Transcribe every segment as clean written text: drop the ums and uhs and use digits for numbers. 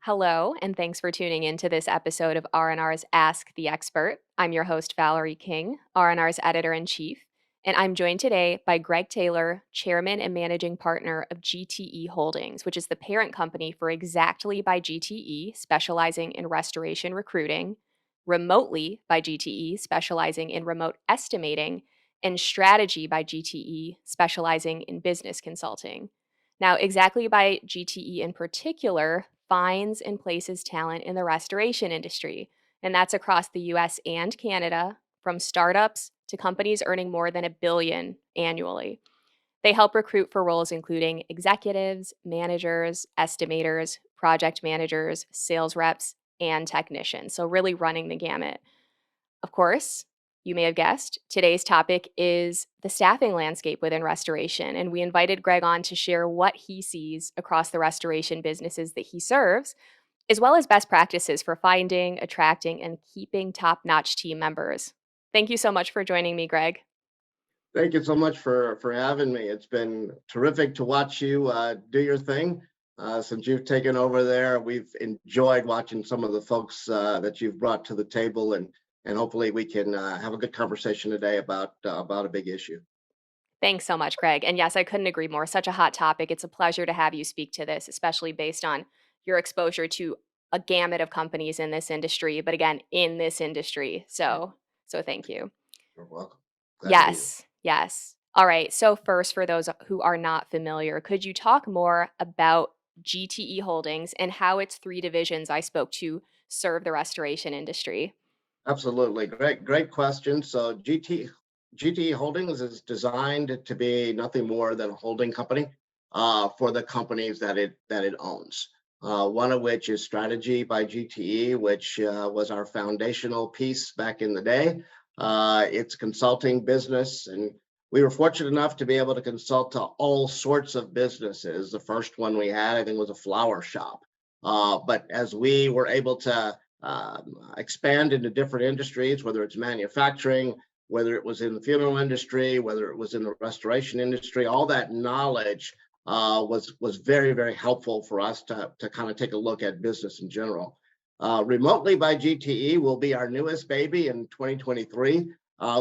Hello, and thanks for tuning in to this episode of R&R's Ask the Expert. I'm your host, Valerie King, R&R's editor-in-chief, and I'm joined today by Gregg Taylor, chairman and managing partner of GTE Holdings, which is the parent company for Xactly by GTE, specializing in restoration recruiting, Remotely by GTE, specializing in remote estimating, and Strategy by GTE, specializing in business consulting. Now, Xactly by GTE in particular finds and places talent in the restoration industry, and that's across the US and Canada, from startups to companies earning more than $1 billion annually. They help recruit for roles including executives, managers, estimators, project managers, sales reps, and technicians. So, really running the gamut. Of course, you may have guessed, today's topic is the staffing landscape within restoration. And we invited Gregg on to share what he sees across the restoration businesses that he serves, as well as best practices for finding, attracting, and keeping top notch team members. Thank you so much for joining me, Gregg. Thank you so much for having me. It's been terrific to watch you do your thing. Since you've taken over there, we've enjoyed watching some of the folks that you've brought to the table, and hopefully we can have a good conversation today about a big issue. Thanks so much, Gregg. And yes, I couldn't agree more. Such a hot topic. It's a pleasure to have you speak to this, especially based on your exposure to a gamut of companies in this industry, but again, in this industry. So thank you. You're welcome. Glad to be here. Yes, yes. All right. So first, for those who are not familiar, could you talk more about GTE Holdings and how its three divisions I spoke to serve the restoration industry? Absolutely. Great question. So GTE Holdings is designed to be nothing more than a holding company for the companies that it owns. One of which is Strategy by GTE, which was our foundational piece back in the day. It's consulting business, and we were fortunate enough to be able to consult to all sorts of businesses. The first one we had, I think, was a flower shop. But as we were able to expand into different industries, whether it's manufacturing, whether it was in the funeral industry, whether it was in the restoration industry, all that knowledge was very helpful for us to kind of take a look at business in general. Remotely by GTE will be our newest baby in 2023.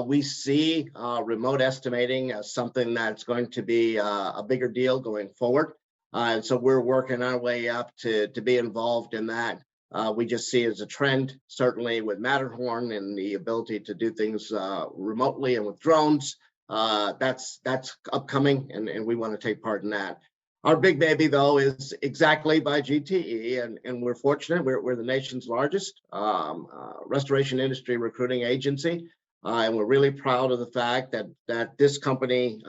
We see remote estimating as something that's going to be a bigger deal going forward. And so we're working our way up to be involved in that. We just see it as a trend, certainly with Matterhorn and the ability to do things remotely and with drones. That's upcoming, and we want to take part in that. Our big baby, though, is Xactly by GTE, and we're fortunate. We're the nation's largest restoration industry recruiting agency, and we're really proud of the fact that this company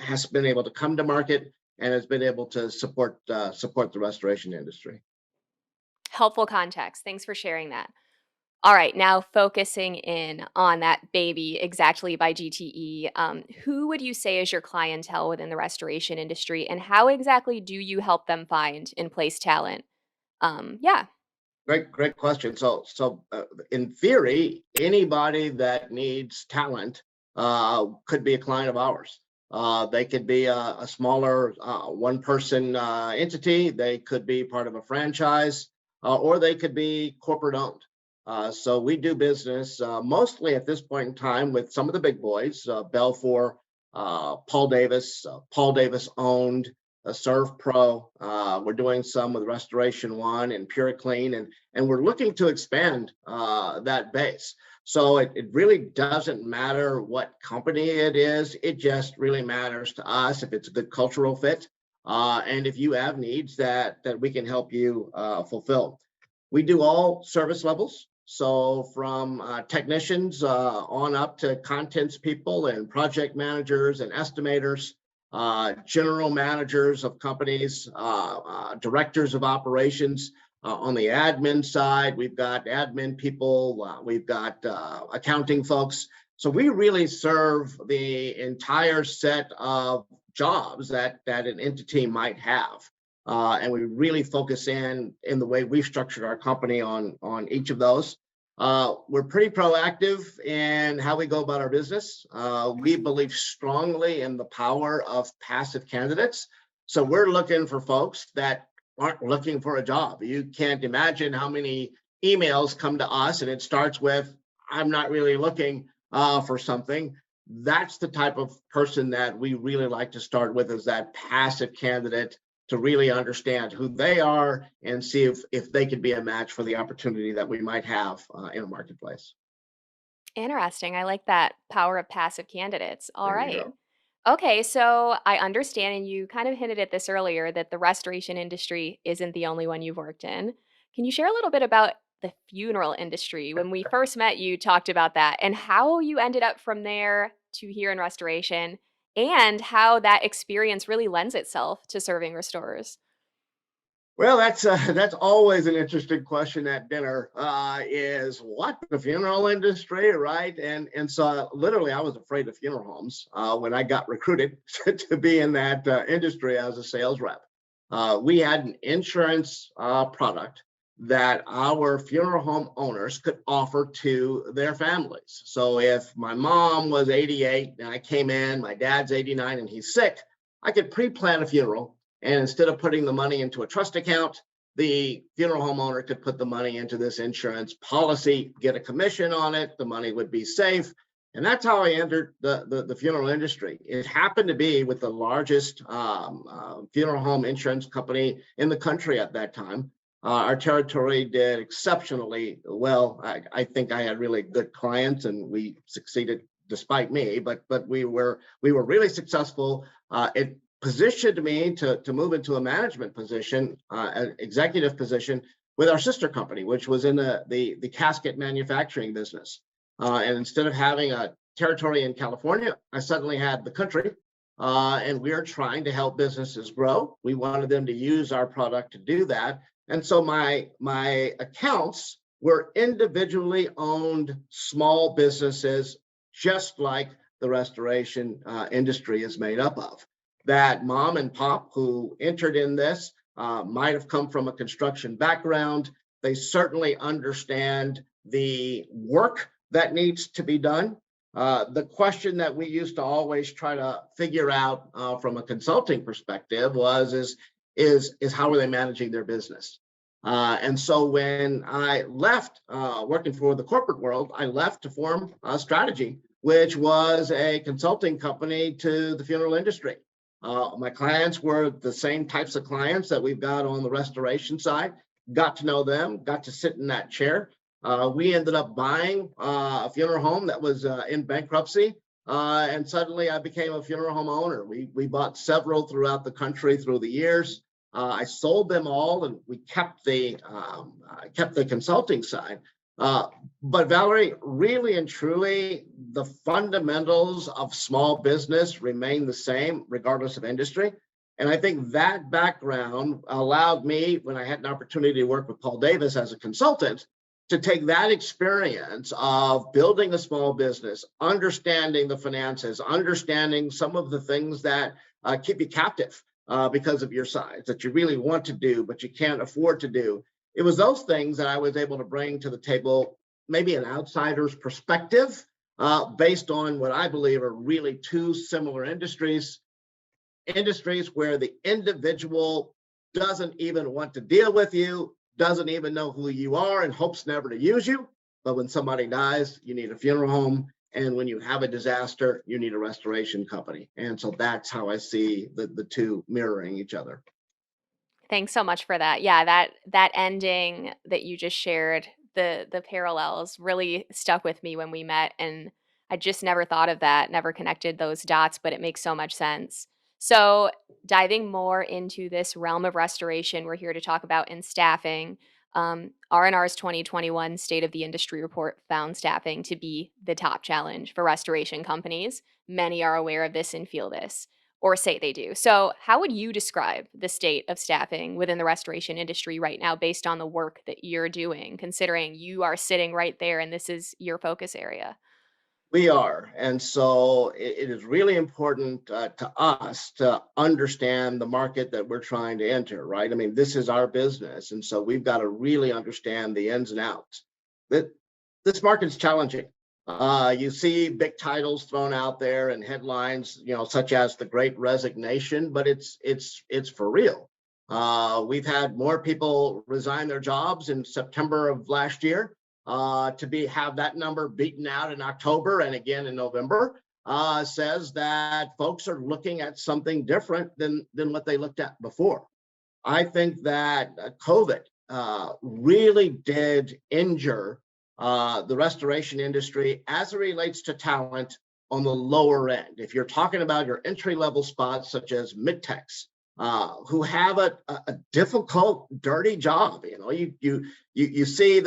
has been able to come to market and has been able to support the restoration industry. Helpful context. Thanks for sharing that. All right, now focusing in on that baby exactly by GTE, who would you say is your clientele within the restoration industry, and how exactly do you help them find and place talent? Yeah. Great question. So, in theory, anybody that needs talent could be a client of ours. They could be a smaller one-person entity. They could be part of a franchise, or they could be corporate owned. So we do business mostly at this point in time with some of the big boys, Belfor, Paul Davis owned, Serve Pro. We're doing some with Restoration One and PureClean, and we're looking to expand that base. So it really doesn't matter what company it is. It just really matters to us if it's a good cultural fit, and if you have needs that we can help you fulfill. We do all service levels. So from technicians on up to contents people and project managers and estimators, general managers of companies, directors of operations. On the admin side, we've got admin people, we've got accounting folks. So we really serve the entire set of jobs that an entity might have. And we really focus in the way we've structured our company on each of those. We're pretty proactive in how we go about our business. We believe strongly in the power of passive candidates. So we're looking for folks that aren't looking for a job. You can't imagine how many emails come to us and it starts with, I'm not really looking for something. That's the type of person that we really like to start with, is that passive candidate, to really understand who they are and see if they could be a match for the opportunity that we might have in a marketplace. Interesting. I like that power of passive candidates. All There you right. go. Okay, so I understand, and you kind of hinted at this earlier, that the restoration industry isn't the only one you've worked in. Can you share a little bit about the funeral industry? When we first met, you talked about that and how you ended up from there to here in restoration, and how that experience really lends itself to serving restorers. Well, that's always an interesting question at dinner. Is what the funeral industry, right? And so literally, I was afraid of funeral homes when I got recruited to be in that industry as a sales rep. We had an insurance product that our funeral home owners could offer to their families. So if my mom was 88 and I came in, my dad's 89 and he's sick, I could pre-plan a funeral, and instead of putting the money into a trust account, the funeral homeowner could put the money into this insurance policy, get a commission on it, the money would be safe. And that's how I entered the funeral industry. It happened to be with the largest funeral home insurance company in the country at that time. Our territory did exceptionally well. I think I had really good clients, and we succeeded despite me. But we were really successful. It positioned me to move into a management position, an executive position with our sister company, which was in the casket manufacturing business. And instead of having a territory in California, I suddenly had the country. And we are trying to help businesses grow. We wanted them to use our product to do that. And so my accounts were individually owned small businesses, just like the restoration industry is made up of. That mom and pop who entered in this might have come from a construction background. They certainly understand the work that needs to be done. The question that we used to always try to figure out from a consulting perspective is how are they managing their business? And so when I left working for the corporate world, I left to form a strategy, which was a consulting company to the funeral industry. My clients were the same types of clients that we've got on the restoration side. Got to know them, got to sit in that chair. We ended up buying a funeral home that was in bankruptcy. And suddenly I became a funeral home owner. We bought several throughout the country through the years. I sold them all, and we kept the consulting side. But Valerie, really and truly, the fundamentals of small business remain the same regardless of industry. And I think that background allowed me, when I had an opportunity to work with Paul Davis as a consultant, to take that experience of building a small business, understanding the finances, understanding some of the things that keep you captive because of your size, that you really want to do, but you can't afford to do. It was those things that I was able to bring to the table, maybe an outsider's perspective, based on what I believe are really two similar industries where the individual doesn't even want to deal with you, doesn't even know who you are, and hopes never to use you. But when somebody dies, you need a funeral home. And when you have a disaster, you need a restoration company. And so that's how I see the two mirroring each other. Thanks so much for that. Yeah, that ending that you just shared, the parallels really stuck with me when we met, and I just never thought of that, never connected those dots, but it makes so much sense. So, diving more into this realm of restoration, we're here to talk about in staffing. R&R's 2021 State of the Industry report found staffing to be the top challenge for restoration companies. Many are aware of this and feel this, or say they do. So, how would you describe the state of staffing within the restoration industry right now based on the work that you're doing, considering you are sitting right there and this is your focus area? We are. And so it is really important to us to understand the market that we're trying to enter, right? I mean, this is our business. And so we've got to really understand the ins and outs. That this market's challenging. You see big titles thrown out there and headlines, such as the Great Resignation, but it's for real. We've had more people resign their jobs in September of last year have that number beaten out in October and again in November. Says that folks are looking at something different than what they looked at before. I think that COVID really did injure the restoration industry as it relates to talent on the lower end. If you're talking about your entry level spots, such as mid-techs, who have a difficult, dirty job, you see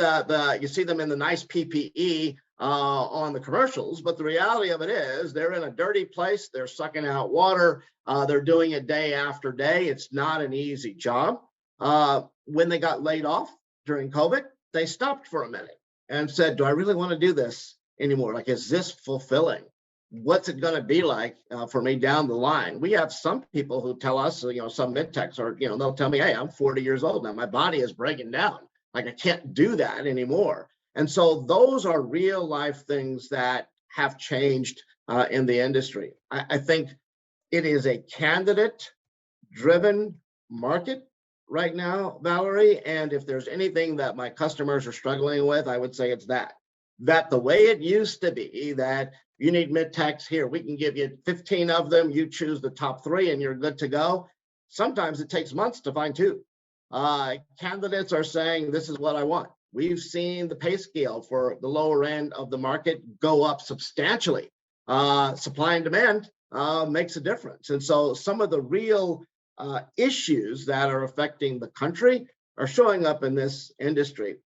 you see them in the nice PPE on the commercials, but the reality of it is they're in a dirty place. They're sucking out water. They're doing it day after day. It's not an easy job. When they got laid off during COVID, they stopped for a minute and said, do I really want to do this anymore? Like, is this fulfilling? What's it going to be like for me down the line? We have some people who tell us, some mid-techs are, they'll tell me, hey, I'm 40 years old now. My body is breaking down. Like, I can't do that anymore. And so those are real life things that have changed in the industry. I think it is a candidate driven market right now, Valerie. And if there's anything that my customers are struggling with, I would say it's that the way it used to be, that you need mid-techs here, we can give you 15 of them, you choose the top 3 and you're good to go. Sometimes it takes months to find 2. Candidates are saying, this is what I want. We've seen the pay scale for the lower end of the market go up substantially. Supply and demand makes a difference. And so some of the real issues that are affecting the country are showing up in this industry.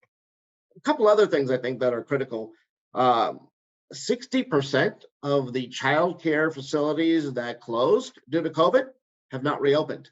A couple other things I think that are critical. 60% of the child care facilities that closed due to COVID have not reopened.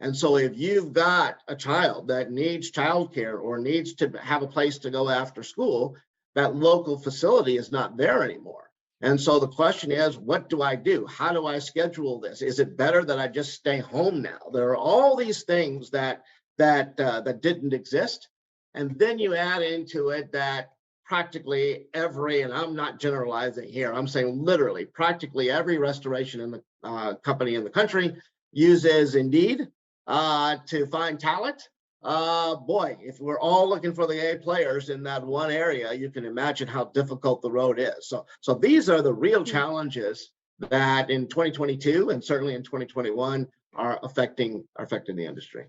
And so if you've got a child that needs childcare or needs to have a place to go after school, that local facility is not there anymore. And so the question is, what do I do? How do I schedule this? Is it better that I just stay home now? There are all these things that didn't exist. And then you add into it that practically every, and I'm not generalizing here, I'm saying literally practically every restoration in the company in the country uses Indeed to find talent. Boy, if we're all looking for the A players in that one area, you can imagine how difficult the road is. So these are the real challenges that in 2022 and certainly in 2021 are affecting the industry.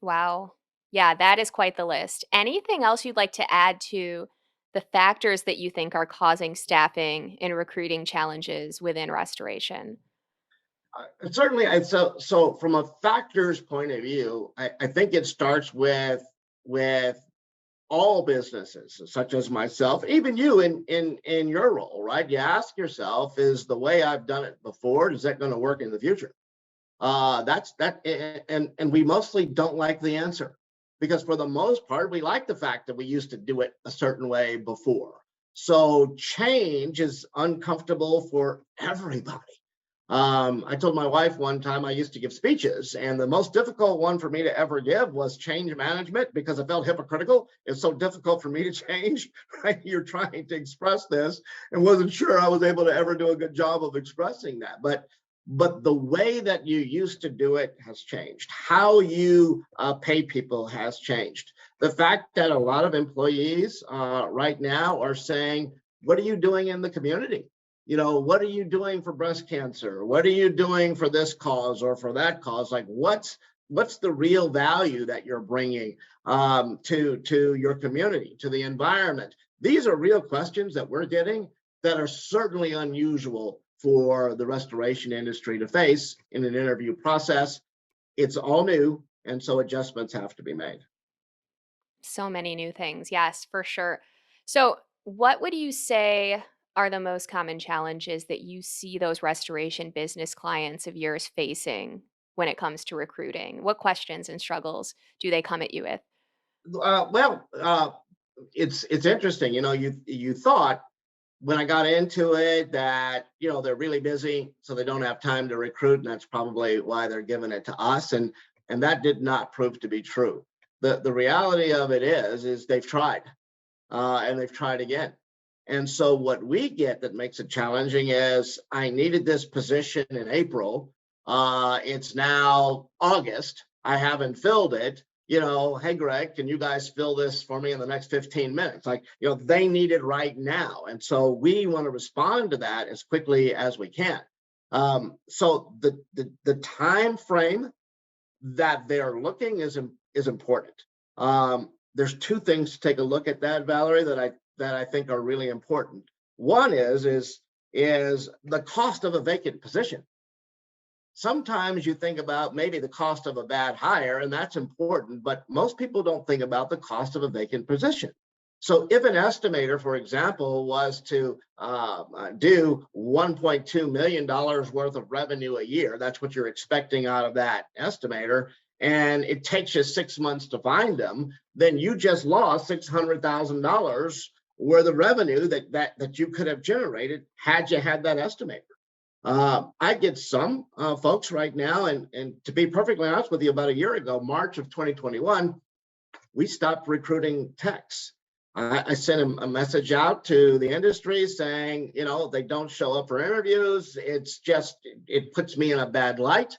Wow. Yeah, that is quite the list. Anything else you'd like to add to the factors that you think are causing staffing and recruiting challenges within restoration? Certainly, so from a factors point of view, I think it starts with all businesses, such as myself, even you in your role, right? You ask yourself, is the way I've done it before, is that going to work in the future? That's that, and we mostly don't like the answer, because for the most part, we like the fact that we used to do it a certain way before. So change is uncomfortable for everybody. I told my wife one time I used to give speeches, and the most difficult one for me to ever give was change management, because I felt hypocritical. It's so difficult for me to change, right? You're trying to express this, and wasn't sure I was able to ever do a good job of expressing that. But the way that you used to do it has changed. How you pay people has changed. The fact that a lot of employees right now are saying, what are you doing in the community? What are you doing for breast cancer? What are you doing for this cause or for that cause? Like, what's the real value that you're bringing to your community, to the environment? These are real questions that we're getting that are certainly unusual for the restoration industry to face in an interview process. It's all new, and so adjustments have to be made. So many new things. Yes, for sure. So, what would you say are the most common challenges that you see those restoration business clients of yours facing when it comes to recruiting? What questions and struggles do they come at you with? Well, it's interesting. You thought when I got into it that they're really busy, so they don't have time to recruit, and that's probably why they're giving it to us. And that did not prove to be true. The reality of it is they've tried, and they've tried again. And so what we get that makes it challenging is, I needed this position in April. It's now August. I haven't filled it. Hey, Greg, can you guys fill this for me in the next 15 minutes? Like, they need it right now. And so we want to respond to that as quickly as we can. So the time frame that they're looking is important. There's two things to take a look at that, Valerie, that I think are really important. One is the cost of a vacant position. Sometimes you think about maybe the cost of a bad hire, and that's important, but most people don't think about the cost of a vacant position. So if an estimator, for example, was to do $1.2 million worth of revenue a year, that's what you're expecting out of that estimator, and it takes you 6 months to find them, then you just lost $600,000 worth of revenue that you could have generated had you had that estimator. I get some folks right now, and to be perfectly honest with you, about a year ago, March of 2021, we stopped recruiting techs. I sent a message out to the industry saying, they don't show up for interviews. It puts me in a bad light.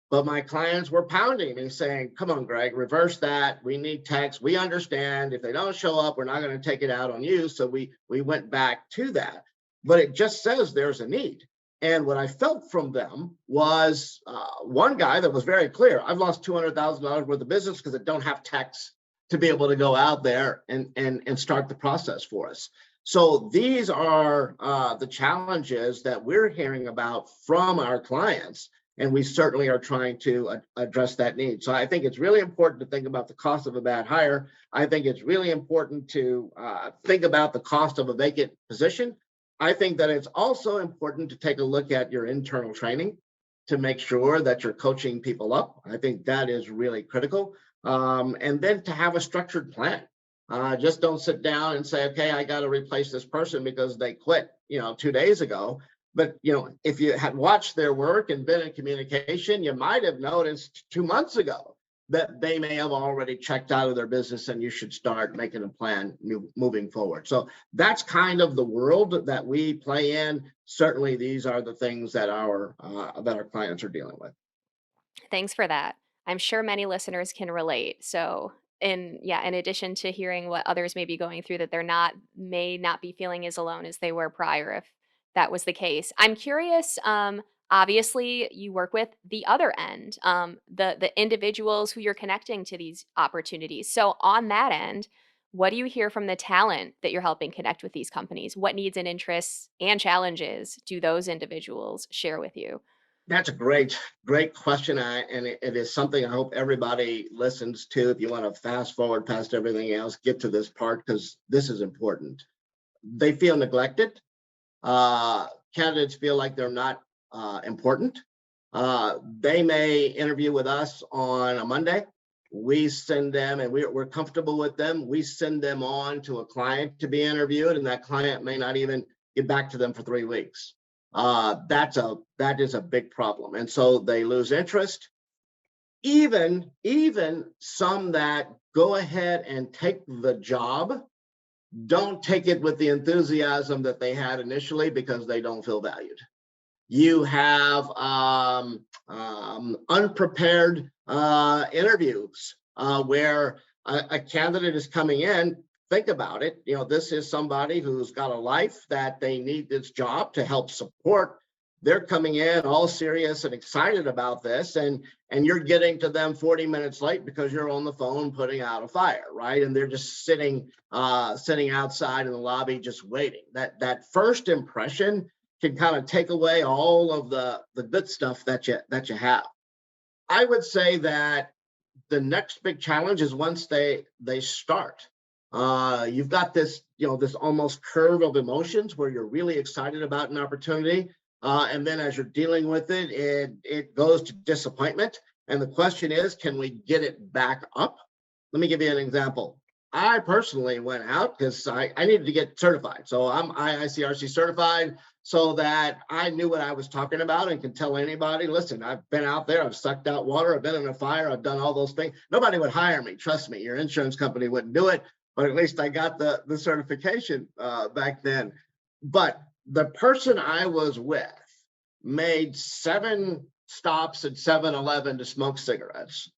But my clients were pounding me saying, come on, Greg, reverse that. We need techs. We understand if they don't show up, we're not going to take it out on you. So we went back to that. But it just says there's a need. And what I felt from them was one guy that was very clear. I've lost $200,000 worth of business because I don't have techs to be able to go out there and start the process for us. So these are the challenges that we're hearing about from our clients, and we certainly are trying to address that need. So I think it's really important to think about the cost of a bad hire. I think it's really important to think about the cost of a vacant position. I think that it's also important to take a look at your internal training to make sure that you're coaching people up. I think that is really critical. And then to have a structured plan. Just don't sit down and say, okay, I got to replace this person because they quit, 2 days ago. But, if you had watched their work and been in communication, you might have noticed 2 months ago that they may have already checked out of their business, and you should start making a plan moving forward. So that's kind of the world that we play in. Certainly, these are the things that our clients are dealing with. Thanks for that. I'm sure many listeners can relate. So, in addition to hearing what others may be going through, that may not be feeling as alone as they were prior, if that was the case. I'm curious. Obviously, you work with the other end, the individuals who you're connecting to these opportunities. So, on that end, what do you hear from the talent that you're helping connect with these companies? What needs and interests and challenges do those individuals share with you? That's a great question. And it is something I hope everybody listens to. If you want to fast forward past everything else, get to this part because this is important. They feel neglected. Candidates feel like they're not important. They may interview with us on a Monday. We send them, and we're comfortable with them. We send them on to a client to be interviewed, and that client may not even get back to them for 3 weeks. That is a big problem, and so they lose interest. Even some that go ahead and take the job don't take it with the enthusiasm that they had initially because they don't feel valued. You have unprepared interviews where a candidate is coming in. Think about it. This is somebody who's got a life that they need this job to help support. They're coming in all serious and excited about this, and you're getting to them 40 minutes late because you're on the phone putting out a fire, right? And they're just sitting outside in the lobby just waiting. That first impression can kind of take away all of the good stuff that you have. I would say that the next big challenge is once they start. You've got this almost curve of emotions where you're really excited about an opportunity, and then as you're dealing with it, it goes to disappointment. And the question is, can we get it back up? Let me give you an example. I personally went out because I needed to get certified. So I'm IICRC certified so that I knew what I was talking about and can tell anybody, listen, I've been out there, I've sucked out water, I've been in a fire, I've done all those things. Nobody would hire me. Trust me, your insurance company wouldn't do it, but at least I got the certification back then. But the person I was with made 7 stops at 7-Eleven to smoke cigarettes.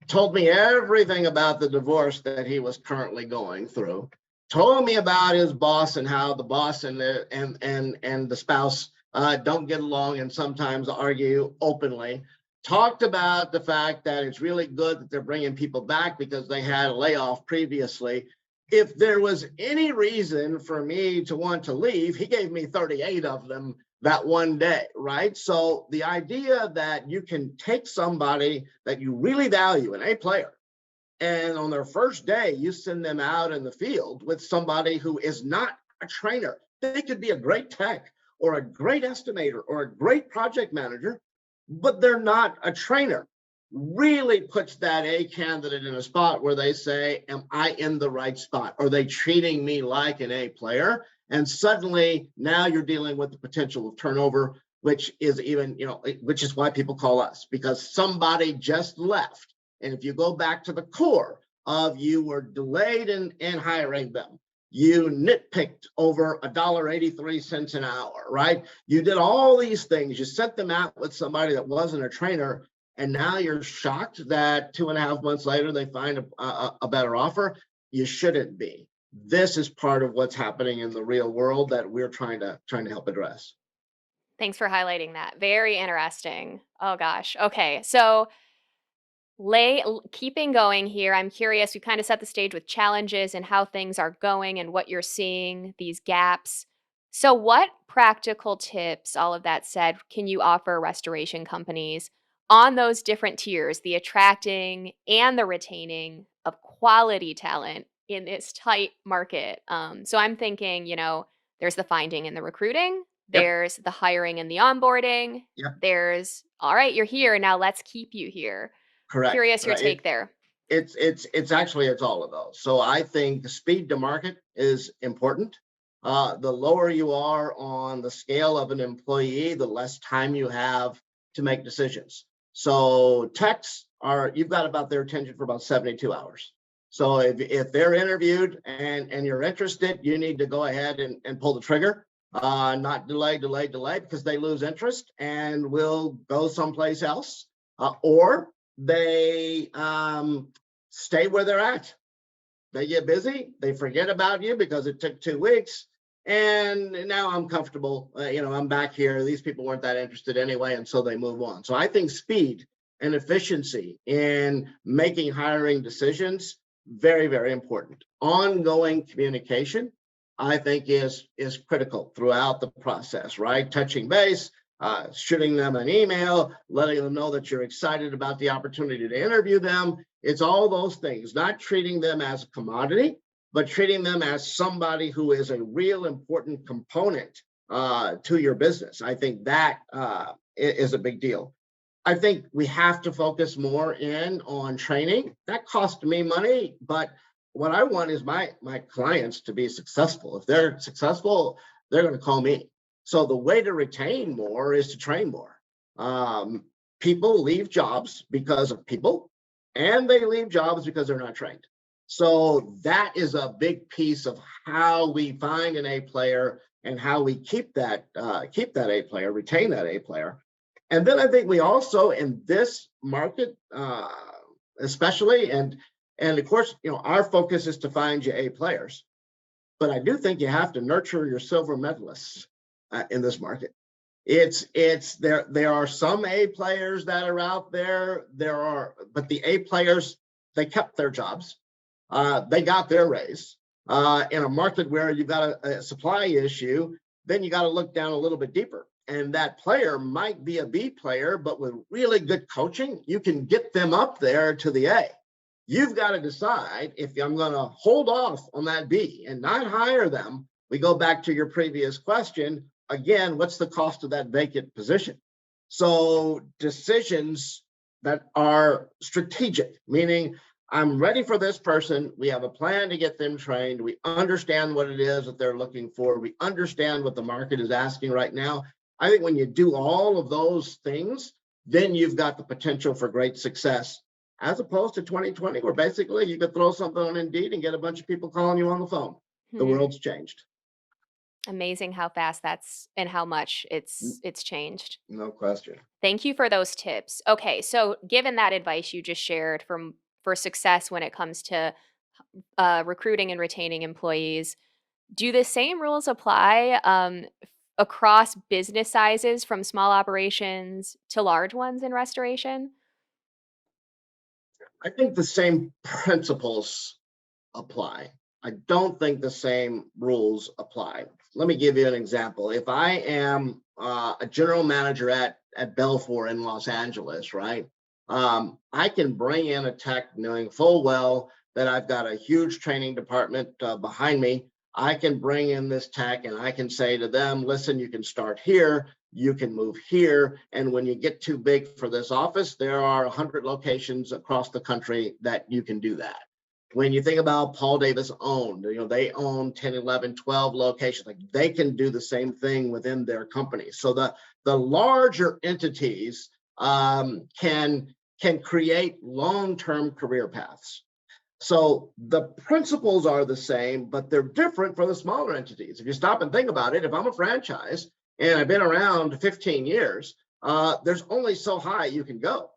told me everything about the divorce that he was currently going through, told me about his boss and how the boss and the spouse don't get along and sometimes argue openly. Talked about the fact that it's really good that they're bringing people back because they had a layoff previously. If there was any reason for me to want to leave, he gave me 38 of them that one day, right? So the idea that you can take somebody that you really value, an A player, and on their first day, you send them out in the field with somebody who is not a trainer. They could be a great tech or a great estimator or a great project manager, but they're not a trainer. Really puts that A candidate in a spot where they say, am I in the right spot? Are they treating me like an A player? And suddenly now you're dealing with the potential of turnover, which is even, which is why people call us, because somebody just left. And if you go back to the core of you were delayed in hiring them, you nitpicked over $1.83 an hour, right? You did all these things. You sent them out with somebody that wasn't a trainer, and now you're shocked that 2.5 months later they find a better offer. You shouldn't be. This is part of what's happening in the real world that we're trying to help address. Thanks for highlighting that. Very interesting. Oh gosh. Okay. So keeping going here, I'm curious, you kind of set the stage with challenges and how things are going and what you're seeing, these gaps. So what practical tips, all of that said, can you offer restoration companies on those different tiers, the attracting and the retaining of quality talent in this tight market? So I'm thinking, there's the finding and the recruiting, Yep, there's the hiring and the onboarding, yep, there's, all right, you're here, now let's keep you here. correct. Curious your take there. It's actually it's all of those. So I think the speed to market is important. The lower you are on the scale of an employee, the less time you have to make decisions. So techs are you've got about their attention for about 72 hours. So if they're interviewed and you're interested, you need to go ahead and pull the trigger, not delay, because they lose interest and will go someplace else. Or they stay where they're at. They get busy, they forget about you because it took 2 weeks. And now I'm comfortable. I'm back here. These people weren't that interested anyway. And so they move on. So I think speed and efficiency in making hiring decisions, very, very important. Ongoing communication, I think, is critical throughout the process, right? Touching base, shooting them an email, letting them know that you're excited about the opportunity to interview them. It's all those things, not treating them as a commodity, but treating them as somebody who is a real important component to your business. I think that is a big deal. I think we have to focus more in on training. That costs me money, but what I want is my clients to be successful. If they're successful, they're going to call me. So the way to retain more is to train more. Um, People leave jobs because of people, and they leave jobs because they're not trained. So that is a big piece of how we find an A player and how we keep that A player, retain that A player. And then I think we also in this market, especially, and of course, our focus is to find you A players. But I do think you have to nurture your silver medalists in this market. It's there. There are some A players that are out there. But the A players, they kept their jobs. They got their raise. In a market where you've got a supply issue, then you got to look down a little bit deeper. And that player might be a B player, but with really good coaching, you can get them up there to the A. You've got to decide if I'm going to hold off on that B and not hire them. We go back to your previous question. Again, what's the cost of that vacant position? So decisions that are strategic, meaning I'm ready for this person. We have a plan to get them trained. We understand what it is that they're looking for. We understand what the market is asking right now. I think when you do all of those things, then you've got the potential for great success, as opposed to 2020, where basically you could throw something on Indeed and get a bunch of people calling you on the phone. The Hmm. world's changed. Amazing how fast that's and how much N- it's changed. No question. Thank you for those tips. Okay, so given that advice you just shared for success when it comes to recruiting and retaining employees, do the same rules apply across business sizes from small operations to large ones in restoration? I think the same principles apply. I don't think the same rules apply. Let me give you an example. If I am a general manager at Belfour in Los Angeles, right? I can bring in a tech knowing full well that I've got a huge training department behind me. I can bring in this tech and I can say to them, listen, you can start here, you can move here. And when you get too big for this office, there are 100 locations across the country that you can do that. When you think about Paul Davis owned, they own 10, 11, 12 locations. Like they can do the same thing within their company. So the larger entities can create long-term career paths. So the principles are the same, but they're different for the smaller entities. If you stop and think about it, if I'm a franchise and I've been around 15 years, there's only so high you can go.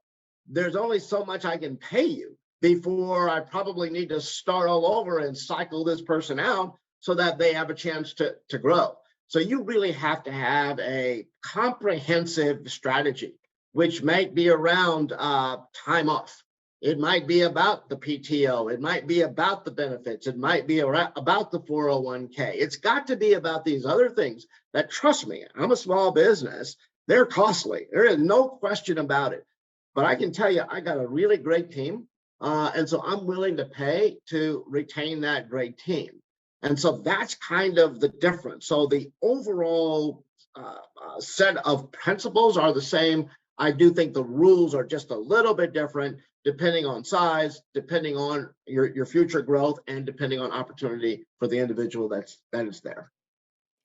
There's only so much I can pay you before I probably need to start all over and cycle this person out so that they have a chance to grow. So you really have to have a comprehensive strategy, which might be around time off. It might be about the PTO. It might be about the benefits. It might be about the 401k. It's got to be about these other things that, trust me, I'm a small business. They're costly. There is no question about it. But I can tell you, I got a really great team. And so I'm willing to pay to retain that great team. And so that's kind of the difference. So the overall set of principles are the same. I do think the rules are just a little bit different depending on size, depending on your future growth, and depending on opportunity for the individual that is there.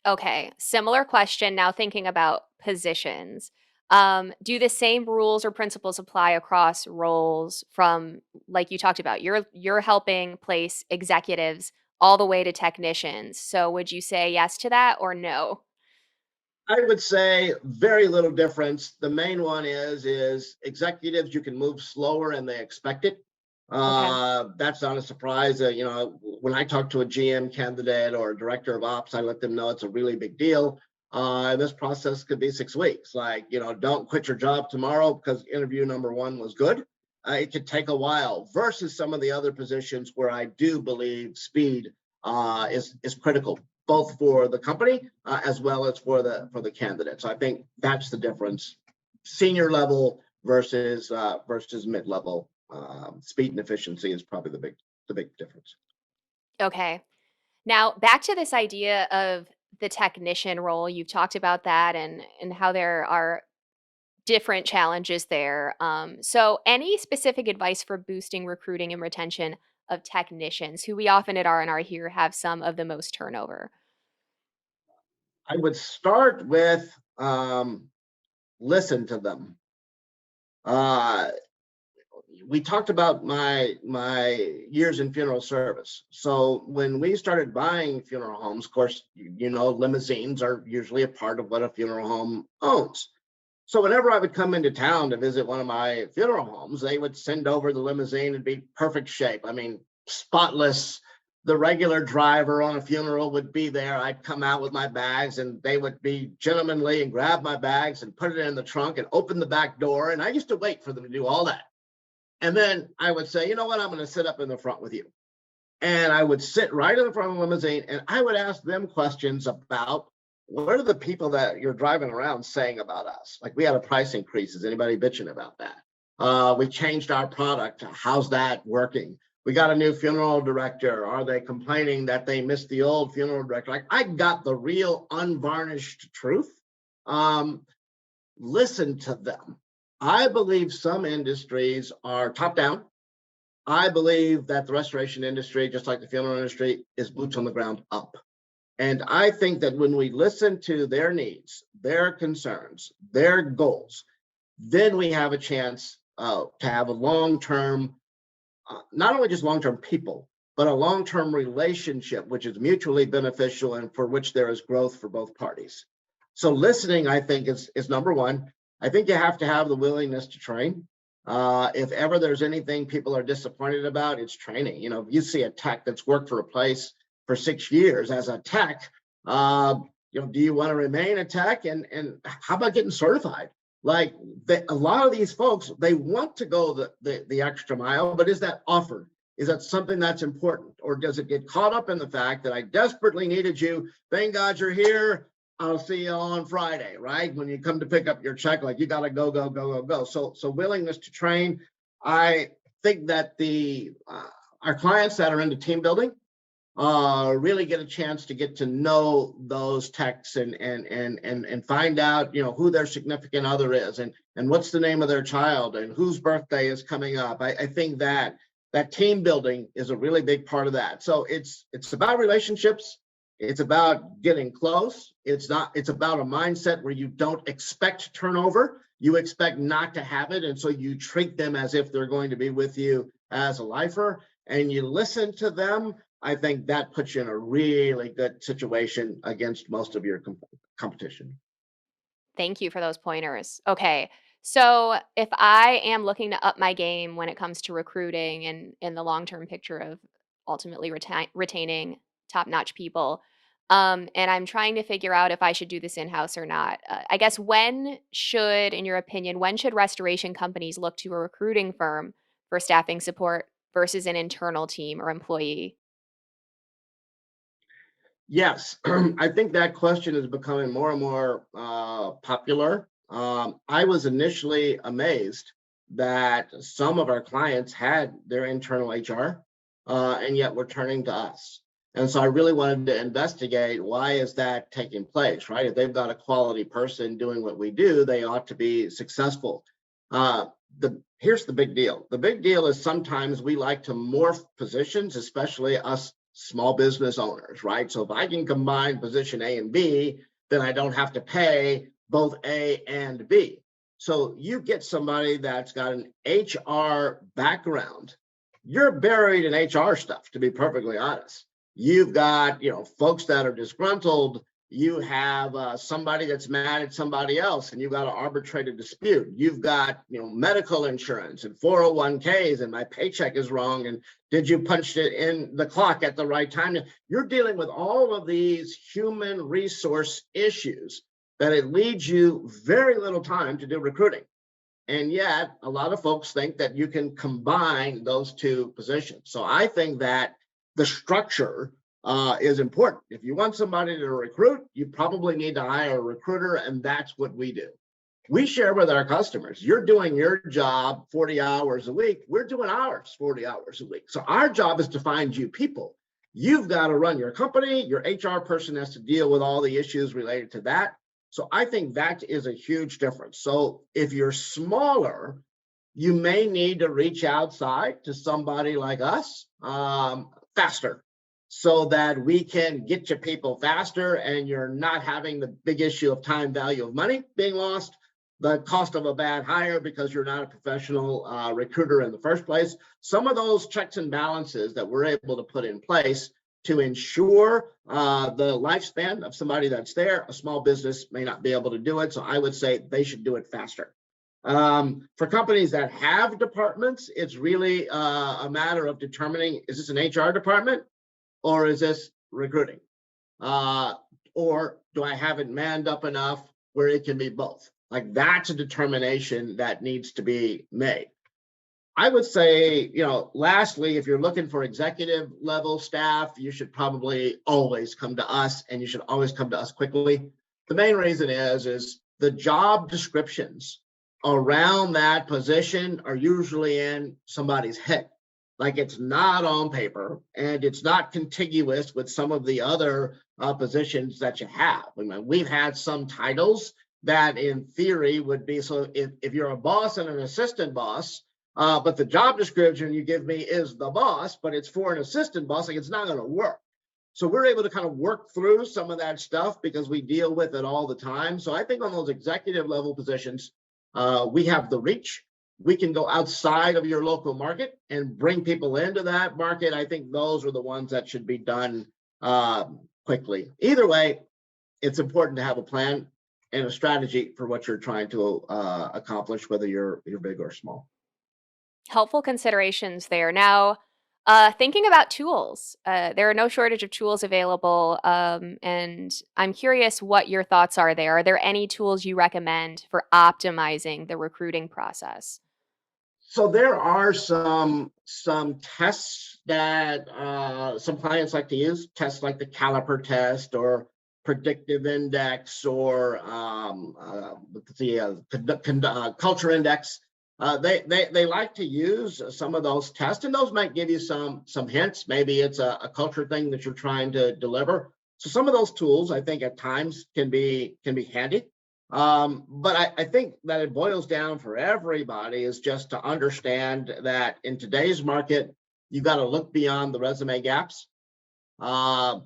Okay, similar question now thinking about positions. Do the same rules or principles apply across roles from like you talked about, you're helping place executives all the way to technicians. So would you say yes to that or no? I would say very little difference. The main one is executives you can move slower and they expect it. Okay. That's not a surprise. When I talk to a GM candidate or a director of ops, I let them know it's a really big deal. This process could be 6 weeks. Like, don't quit your job tomorrow because interview number one was good. It could take a while versus some of the other positions where I do believe speed is critical both for the company as well as for the candidate. So I think that's the difference: senior level versus mid level. Speed and efficiency is probably the big difference. Okay. Now, back to this idea of the technician role. You've talked about that and how there are different challenges there. So, any specific advice for boosting recruiting and retention of technicians, who we often at R&R here have some of the most turnover? I would start with listen to them. Uh, we talked about my years in funeral service. So when we started buying funeral homes, of course, limousines are usually a part of what a funeral home owns. So whenever I would come into town to visit one of my funeral homes, they would send over the limousine and be perfect shape. I mean, spotless. The regular driver on a funeral would be there. I'd come out with my bags and they would be gentlemanly and grab my bags and put it in the trunk and open the back door. And I used to wait for them to do all that. And then I would say, you know what, I'm going to sit up in the front with you. And I would sit right in the front of the limousine and I would ask them questions about what are the people that you're driving around saying about us? Like we had a price increase. Is anybody bitching about that? We changed our product. How's that working? We got a new funeral director. Are they complaining that they missed the old funeral director? Like I got the real unvarnished truth. Um, Listen to them. I believe some industries are top down. I believe that the restoration industry, just like the funeral industry, is boots on the ground up. And I think that when we listen to their needs, their concerns, their goals, then we have a chance to have a long term, not only just long term people, but a long-term relationship, which is mutually beneficial and for which there is growth for both parties. So listening, I think, is number one. I think you have to have the willingness to train. If ever there's anything people are disappointed about, it's training. You know, if you see a tech that's worked for a place for 6 years as a tech, do you want to remain a tech? And how about getting certified? Like a lot of these folks, they want to go the extra mile, but is that offered? Is that something that's important? Or does it get caught up in the fact that I desperately needed you? Thank God you're here. I'll see you on Friday, right? When you come to pick up your check, like you got to go, go, go, go, go. So willingness to train. I think that our clients that are into team building really get a chance to get to know those techs and find out, who their significant other is and what's the name of their child and whose birthday is coming up. I think that team building is a really big part of that. So it's about relationships. It's about getting close. It's about a mindset where you don't expect turnover. You expect not to have it. And so you treat them as if they're going to be with you as a lifer and you listen to them. I think that puts you in a really good situation against most of your competition. Thank you for those pointers. Okay. So, if I am looking to up my game when it comes to recruiting and in the long-term picture of ultimately retaining top-notch people, and I'm trying to figure out if I should do this in-house or not. I guess in your opinion, when should restoration companies look to a recruiting firm for staffing support versus an internal team or employee? Yes, I think that question is becoming more and more popular. I was initially amazed that some of our clients had their internal HR, and yet were turning to us. And so I really wanted to investigate why is that taking place, right? If they've got a quality person doing what we do, they ought to be successful. Uh, Here's the big deal. The big deal is sometimes we like to morph positions, especially us small business owners, right? So if I can combine position A and B, then I don't have to pay both A and B. So you get somebody that's got an HR background. You're buried in HR stuff, to be perfectly honest. You've got, folks that are disgruntled. You have somebody that's mad at somebody else and you've got to arbitrate a dispute. You've got, medical insurance and 401ks and my paycheck is wrong. And did you punch it in the clock at the right time? You're dealing with all of these human resource issues that it leaves you very little time to do recruiting. And yet a lot of folks think that you can combine those two positions. So I think that the structure is important. If you want somebody to recruit, you probably need to hire a recruiter, and that's what we do. We share with our customers. You're doing your job 40 hours a week. We're doing ours 40 hours a week. So our job is to find you people. You've got to run your company. Your HR person has to deal with all the issues related to that. So I think that is a huge difference. So if you're smaller, you may need to reach outside to somebody like us faster so that we can get you people faster and you're not having the big issue of time value of money being lost, the cost of a bad hire because you're not a professional recruiter in the first place. Some of those checks and balances that we're able to put in place to ensure the lifespan of somebody that's there, a small business may not be able to do it. So I would say they should do it faster. For companies that have departments, it's really a matter of determining, is this an HR department or is this recruiting? Or do I have it manned up enough where it can be both? Like that's a determination that needs to be made. I would say, lastly, if you're looking for executive level staff, you should probably always come to us and you should always come to us quickly. The main reason is the job descriptions around that position are usually in somebody's head. Like it's not on paper and it's not contiguous with some of the other positions that you have. I mean, we've had some titles that in theory would be, so if you're a boss and an assistant boss, but the job description you give me is the boss, but it's for an assistant boss, like it's not going to work. So we're able to kind of work through some of that stuff because we deal with it all the time. So I think on those executive level positions, we have the reach, we can go outside of your local market and bring people into that market. I think those are the ones that should be done quickly. Either way, it's important to have a plan and a strategy for what you're trying to accomplish, whether you're big or small. Helpful considerations there. Now, thinking about tools, there are no shortage of tools available, and I'm curious what your thoughts are there. Are there any tools you recommend for optimizing the recruiting process? So there are some tests that some clients like to use, tests like the caliper test or predictive index or the culture index. They like to use some of those tests, and those might give you some hints. Maybe it's a culture thing that you're trying to deliver. So some of those tools, I think, at times can be handy. But I think that it boils down for everybody is just to understand that in today's market, you got to look beyond the resume gaps. Um,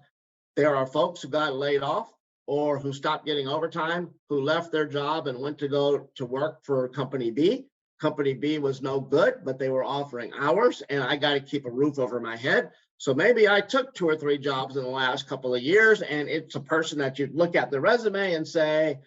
there are folks who got laid off or who stopped getting overtime, who left their job and went to go to work for Company B. Company B was no good, but they were offering hours, and I got to keep a roof over my head. So maybe I took 2 or 3 jobs in the last couple of years, and it's a person that you'd look at the resume and say,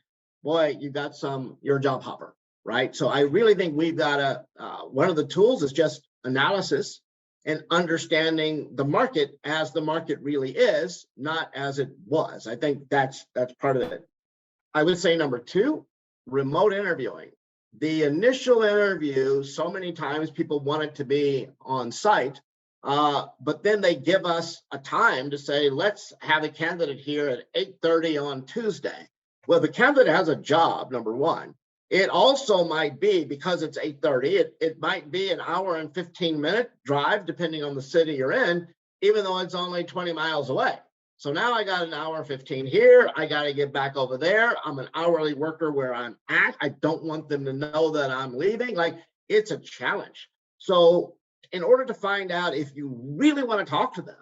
boy, you're a job hopper, right? So I really think we've got one of the tools is just analysis and understanding the market as the market really is, not as it was. I think that's part of it. I would say number 2, remote interviewing. The initial interview, so many times people want it to be on site, but then they give us a time to say, let's have a candidate here at 8:30 on Tuesday. Well, the candidate has a job, number 1. It also might be, because it's 8:30, it might be an hour and 15-minute drive, depending on the city you're in, even though it's only 20 miles away. So now I got an hour and 15 here. I got to get back over there. I'm an hourly worker where I'm at. I don't want them to know that I'm leaving. Like, it's a challenge. So in order to find out if you really want to talk to them,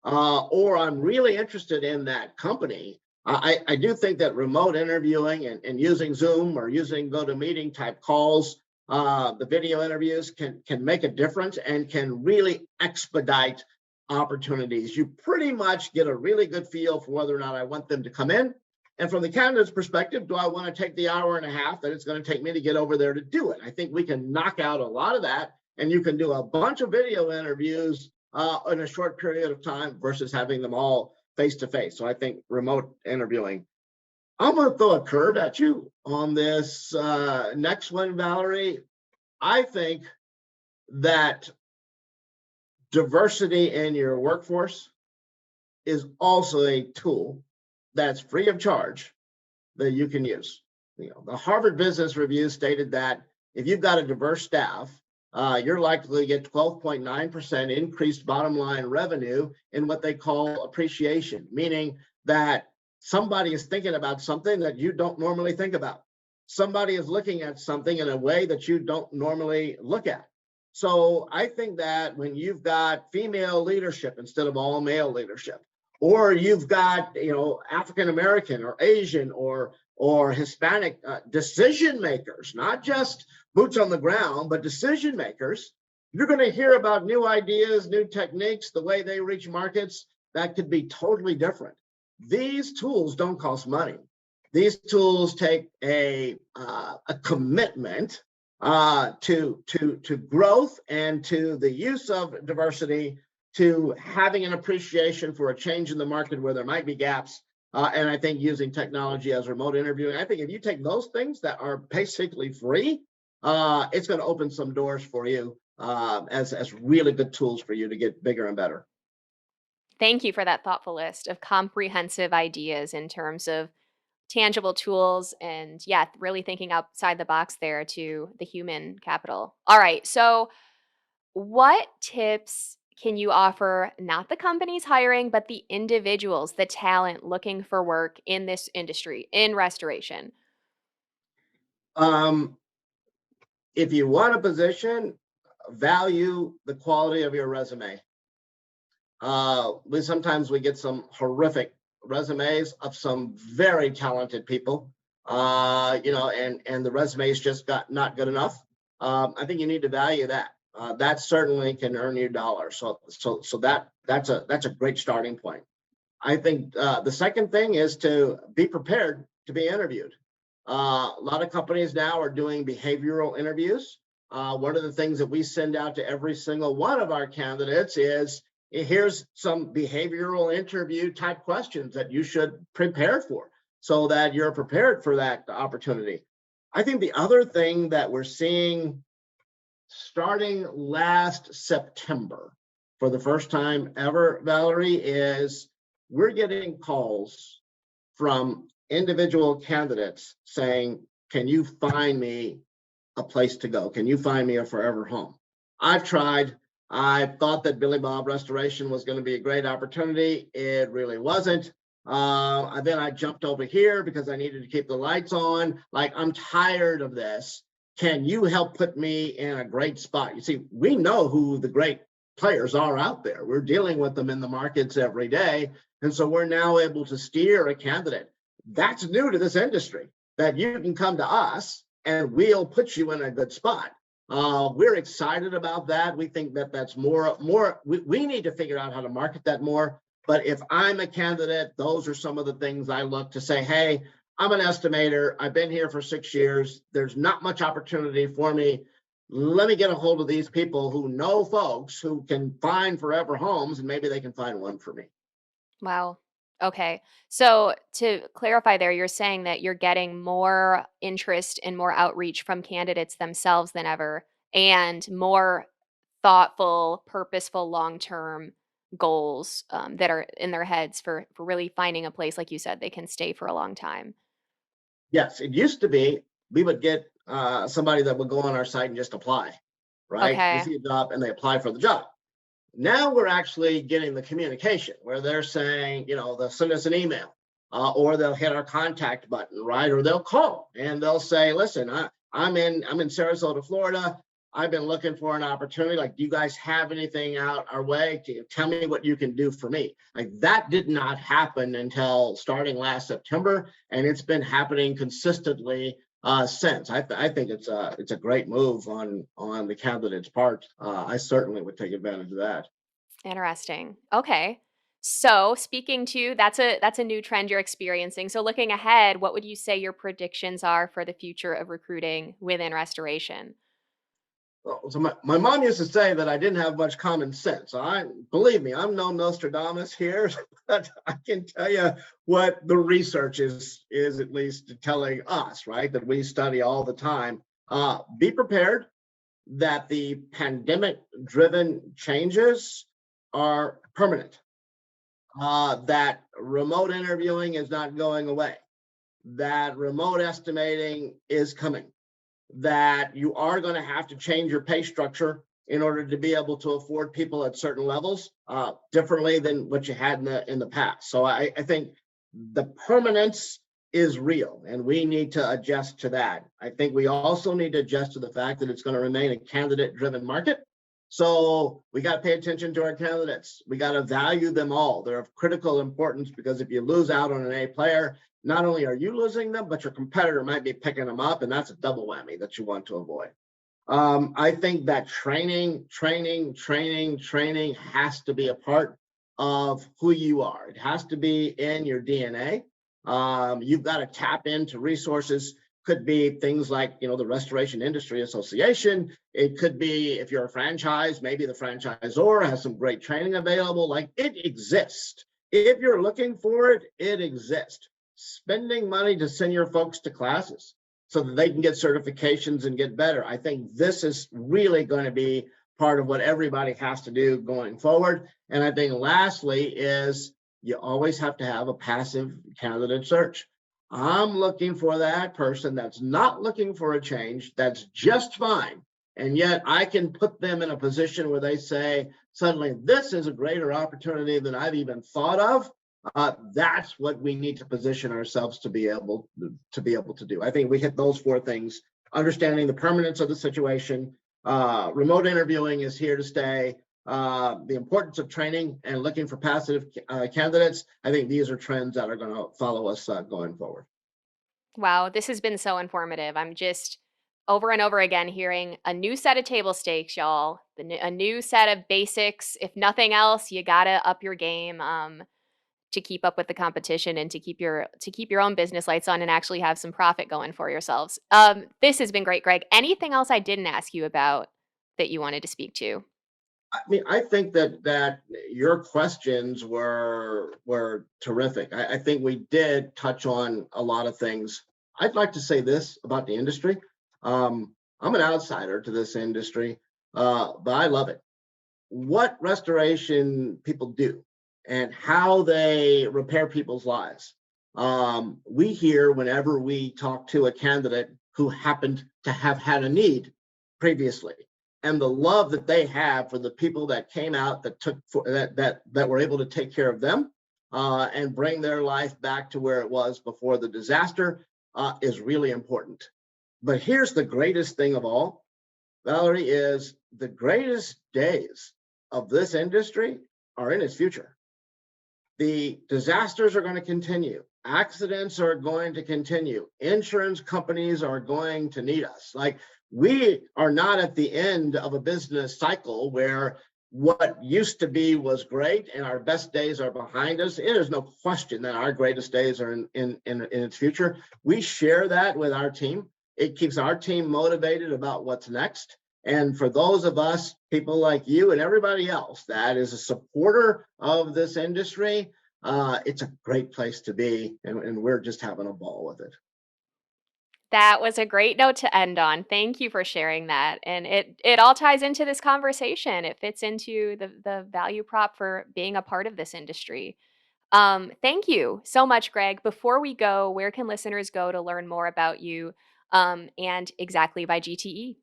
or I'm really interested in that company, I do think that remote interviewing and using Zoom or using GoToMeeting type calls, the video interviews can make a difference and can really expedite opportunities. You pretty much get a really good feel for whether or not I want them to come in. And from the candidate's perspective, do I want to take the hour and a half that it's going to take me to get over there to do it? I think we can knock out a lot of that, and you can do a bunch of video interviews in a short period of time versus having them all face to face. So I think remote interviewing. I'm going to throw a curve at you on this next one, Valerie. I think that diversity in your workforce is also a tool that's free of charge that you can use. The Harvard Business Review stated that if you've got a diverse staff, you're likely to get 12.9% increased bottom line revenue in what they call appreciation, meaning that somebody is thinking about something that you don't normally think about. Somebody is looking at something in a way that you don't normally look at. So I think that when you've got female leadership instead of all male leadership, or you've got African American or Asian or Hispanic decision makers, not just boots on the ground, but decision makers, you're going to hear about new ideas, new techniques, the way they reach markets that could be totally different. These tools don't cost money. These tools take a commitment to growth and to the use of diversity, to having an appreciation for a change in the market where there might be gaps. And I think using technology as remote interviewing, I think if you take those things that are basically free, it's going to open some doors for you as really good tools for you to get bigger and better. Thank you for that thoughtful list of comprehensive ideas in terms of tangible tools and, yeah, really thinking outside the box there to the human capital. All right. So, what tips can you offer, not the companies hiring, but the individuals, the talent looking for work in this industry, in restoration? Um, if you want a position, value the quality of your resume. Sometimes we get some horrific resumes of some very talented people, and the resumes just got not good enough. I think you need to value that. That certainly can earn you dollars. That's a great starting point. I think the second thing is to be prepared to be interviewed. A lot of companies now are doing behavioral interviews. One of the things that we send out to every single one of our candidates is here's some behavioral interview type questions that you should prepare for so that you're prepared for that opportunity. I think the other thing that we're seeing starting last September for the first time ever, Valerie, is we're getting calls from individual candidates saying, can you find me a place to go? Can you find me a forever home? I've tried. I thought that Billy Bob Restoration was going to be a great opportunity. It really wasn't. Then I jumped over here because I needed to keep the lights on. Like, I'm tired of this. Can you help put me in a great spot? You see, we know who the great players are out there. We're dealing with them in the markets every day. And so we're now able to steer a candidate. That's new to this industry, that you can come to us and we'll put you in a good spot. We're excited about that. We think that that's more. We need to figure out how to market that more. But if I'm a candidate, those are some of the things I look to say, hey, I'm an estimator. I've been here for 6 years. There's not much opportunity for me. Let me get a hold of these people who know folks who can find forever homes, and maybe they can find one for me. Wow. Okay. So to clarify there, you're saying that you're getting more interest and more outreach from candidates themselves than ever, and more thoughtful, purposeful, long-term goals that are in their heads for really finding a place, like you said, they can stay for a long time. Yes, it used to be we would get somebody that would go on our site and just apply, right? They Okay. see a job and they apply for the job. Now we're actually getting the communication where they're saying, they'll send us an email or they'll hit our contact button, right? Or they'll call and they'll say, listen, I'm in Sarasota, Florida. I've been looking for an opportunity. Like, do you guys have anything out our way? Tell me what you can do for me. Like, that did not happen until starting last September, and it's been happening consistently since. I think it's a great move on the candidate's part. I certainly would take advantage of that. Interesting. Okay. So speaking to that's a new trend you're experiencing. So looking ahead, what would you say your predictions are for the future of recruiting within restoration? So my mom used to say that I didn't have much common sense. I believe me, I'm no Nostradamus here, but I can tell you what the research is at least telling us, right? That we study all the time. Be prepared that the pandemic driven changes are permanent. That remote interviewing is not going away. That remote estimating is coming, that you are going to have to change your pay structure in order to be able to afford people at certain levels differently than what you had in the past. So I think the permanence is real, and we need to adjust to that. I think we also need to adjust to the fact that it's going to remain a candidate-driven market. So we got to pay attention to our candidates. We got to value them all. They're of critical importance because if you lose out on an A player, not only are you losing them, but your competitor might be picking them up, and that's a double whammy that you want to avoid. I think that training has to be a part of who you are. It has to be in your DNA. You've got to tap into resources. Could be things like the Restoration Industry Association. It could be if you're a franchise, maybe the franchisor has some great training available. Like, it exists. If you're looking for it, it exists. Spending money to send your folks to classes so that they can get certifications and get better. I think this is really going to be part of what everybody has to do going forward. And I think lastly is you always have to have a passive candidate search. I'm looking for that person that's not looking for a change, that's just fine. And yet I can put them in a position where they say, suddenly, this is a greater opportunity than I've even thought of. That's what we need to position ourselves to be able to do. I think we hit those four things: understanding the permanence of the situation, remote interviewing is here to stay, the importance of training, and looking for passive candidates. I think these are trends that are going to follow us going forward. Wow, this has been so informative. I'm just over and over again hearing a new set of table stakes, y'all. A new set of basics. If nothing else, you gotta up your game to keep up with the competition and to keep your own business lights on and actually have some profit going for yourselves. This has been great, Greg. Anything else I didn't ask you about that you wanted to speak to? I mean, I think that your questions were terrific. I think we did touch on a lot of things. I'd like to say this about the industry. I'm an outsider to this industry, but I love it. What restoration people do and how they repair people's lives. We hear whenever we talk to a candidate who happened to have had a need previously, and the love that they have for the people that came out that took for, that were able to take care of them and bring their life back to where it was before the disaster is really important. But here's the greatest thing of all, Valerie, is the greatest days of this industry are in its future. The disasters are going to continue. Accidents are going to continue. Insurance companies are going to need us. Like, we are not at the end of a business cycle where what used to be was great and our best days are behind us. There's no question that our greatest days are in its future. We share that with our team. It keeps our team motivated about what's next. And for those of us, people like you and everybody else that is a supporter of this industry, it's a great place to be. And we're just having a ball with it. That was a great note to end on. Thank you for sharing that. And it all ties into this conversation. It fits into the value prop for being a part of this industry. Thank you so much, Greg. Before we go, where can listeners go to learn more about you and Xactly by GTE?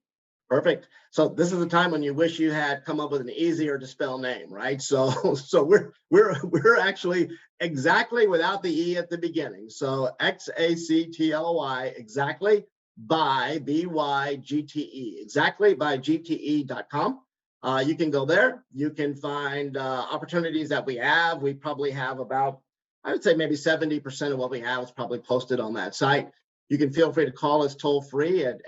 Perfect. So this is the time when you wish you had come up with an easier to spell name, right? So we're actually Xactly without the E at the beginning. So Xactly, exactly by byGTE, Xactly by GTE.com. You can go there. You can find opportunities that we have. We probably have about, I would say maybe 70% of what we have is probably posted on that site. You can feel free to call us toll free at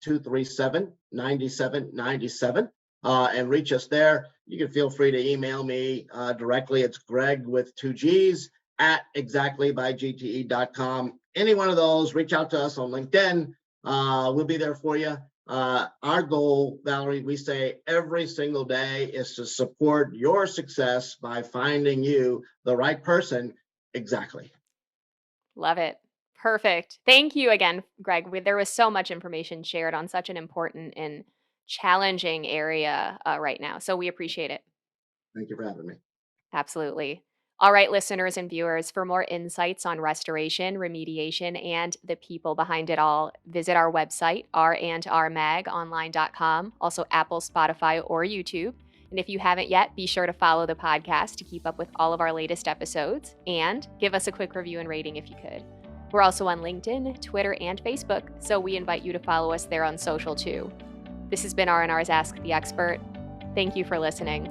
888-237-9797 and reach us there. You can feel free to email me directly. It's Greg with two G's at exactlybygte.com. Any one of those, reach out to us on LinkedIn. We'll be there for you. Our goal, Valerie, we say every single day is to support your success by finding you the right person. Exactly. Love it. Perfect. Thank you again, Greg. There was so much information shared on such an important and challenging area right now. So we appreciate it. Thank you for having me. Absolutely. All right, listeners and viewers, for more insights on restoration, remediation, and the people behind it all, visit our website, randrmagonline.com, also Apple, Spotify, or YouTube. And if you haven't yet, be sure to follow the podcast to keep up with all of our latest episodes and give us a quick review and rating if you could. We're also on LinkedIn, Twitter, and Facebook, so we invite you to follow us there on social too. This has been R&R's Ask the Expert. Thank you for listening.